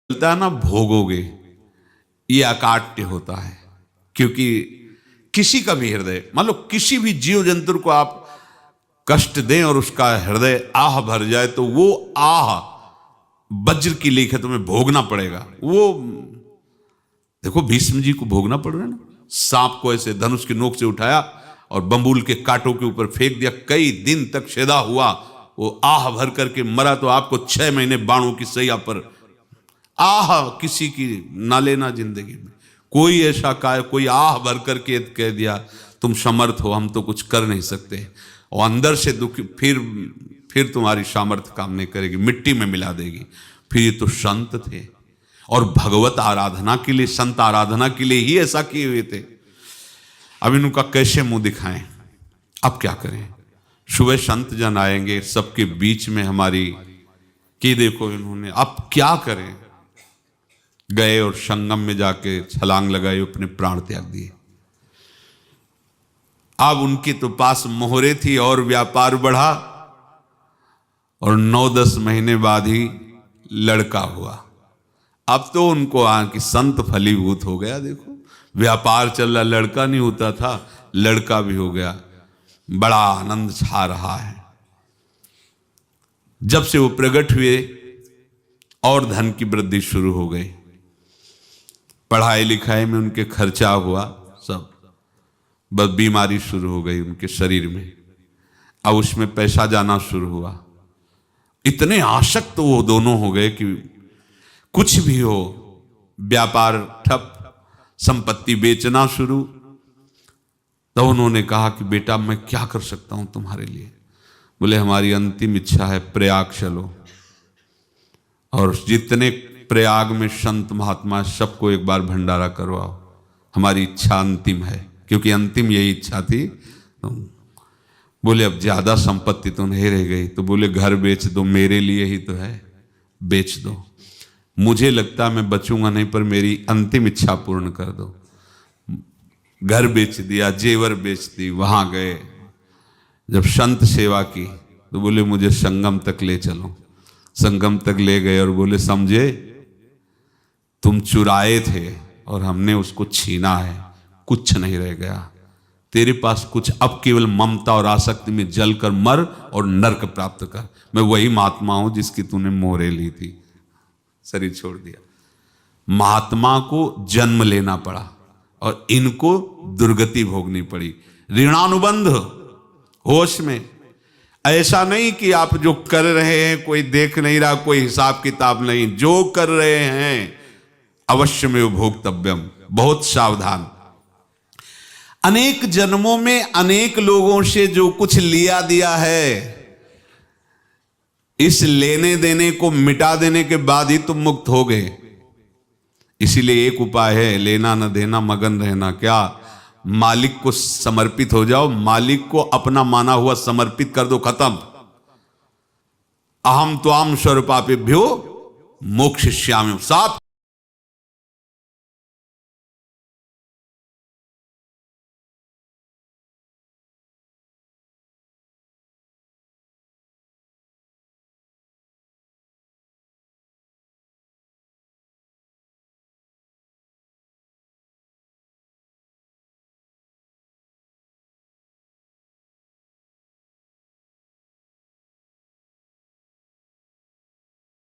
मिलता है ना भोगोगे, ये अकाट्य होता है। क्योंकि किसी का भी हृदय, मान लो किसी भी जीव जंतु को आप कष्ट दें और उसका हृदय आह भर जाए तो वो आह वज्र की लेख तुम्हें भोगना पड़ेगा। वो देखो भीष्म जी को भोगना पड़ रहा है ना, सांप को ऐसे धनुष की नोक से उठाया और बंबूल के कांटों के ऊपर फेंक दिया, कई दिन तक शेदा हुआ, वो आह भर करके मरा। तो आपको 6 महीने बाणों की सैया पर आह किसी की ना लेना जिंदगी में। कोई ऐसा कोई आह भर करके कह दिया तुम समर्थ हो, हम तो कुछ कर नहीं सकते, और अंदर से दुखी, फिर तुम्हारी सामर्थ्य काम नहीं करेगी, मिट्टी में मिला देगी। फिर ये तो संत थे और भगवत आराधना के लिए, संत आराधना के लिए ही ऐसा किए हुए थे। अब इनका कैसे मुंह दिखाएं, अब क्या करें। सुबह संत जन आएंगे, सबके बीच में हमारी कि देखो इन्होंने, अब क्या करें। गए और संगम में जाके छलांग लगाई, अपने प्राण त्याग दिए। अब उनके तो पास मोहरे थी और व्यापार बढ़ा, और 9-10 महीने बाद ही लड़का हुआ। अब तो उनको कि संत फलीभूत हो गया। देखो व्यापार चल रहा, लड़का नहीं होता था, लड़का भी हो गया, बड़ा आनंद छा रहा है। जब से वो प्रकट हुए और धन की वृद्धि शुरू हो गई, पढ़ाई लिखाई में उनके खर्चा हुआ सब, बस बीमारी शुरू हो गई उनके शरीर में। अब उसमें पैसा जाना शुरू हुआ। इतने आसक्त तो वो दोनों हो गए कि कुछ भी हो, व्यापार ठप, संपत्ति बेचना शुरू। तो उन्होंने कहा कि बेटा मैं क्या कर सकता हूं तुम्हारे लिए। बोले हमारी अंतिम इच्छा है प्रयाग चलो, और जितने प्रयाग में संत महात्मा सबको एक बार भंडारा करवाओ, हमारी इच्छा अंतिम है। क्योंकि अंतिम यही इच्छा थी। बोले अब ज्यादा संपत्ति तो नहीं रह गई, तो बोले घर बेच दो, मेरे लिए ही तो है, बेच दो। मुझे लगता मैं बचूंगा नहीं, पर मेरी अंतिम इच्छा पूर्ण कर दो। घर बेच दिया, जेवर बेच दी। वहां गए, जब संत सेवा की तो बोले मुझे संगम तक ले चलो। संगम तक ले गए और बोले समझे तुम चुराए थे और हमने उसको छीना है, कुछ नहीं रह गया तेरे पास कुछ, अब केवल ममता और आसक्ति में जलकर मर और नरक प्राप्त कर। मैं वही महात्मा हूं जिसकी तूने मोहरे ली थी, शरीर छोड़ दिया। महात्मा को जन्म लेना पड़ा और इनको दुर्गति भोगनी पड़ी। ऋणानुबंध, होश में। ऐसा नहीं कि आप जो कर रहे हैं कोई देख नहीं रहा, कोई हिसाब किताब नहीं, जो कर रहे हैं अवश्य में भोक्तव्यम। बहुत सावधान। अनेक जन्मों में अनेक लोगों से जो कुछ लिया दिया है, इस लेने देने को मिटा देने के बाद ही तुम मुक्त हो गए। इसीलिए एक उपाय है, लेना न देना मगन रहना। क्या? मालिक को समर्पित हो जाओ, मालिक को अपना माना हुआ समर्पित कर दो, खत्म। अहम त्वाम स्वरूपापेभ्यो मोक्षयिष्यामि। साफ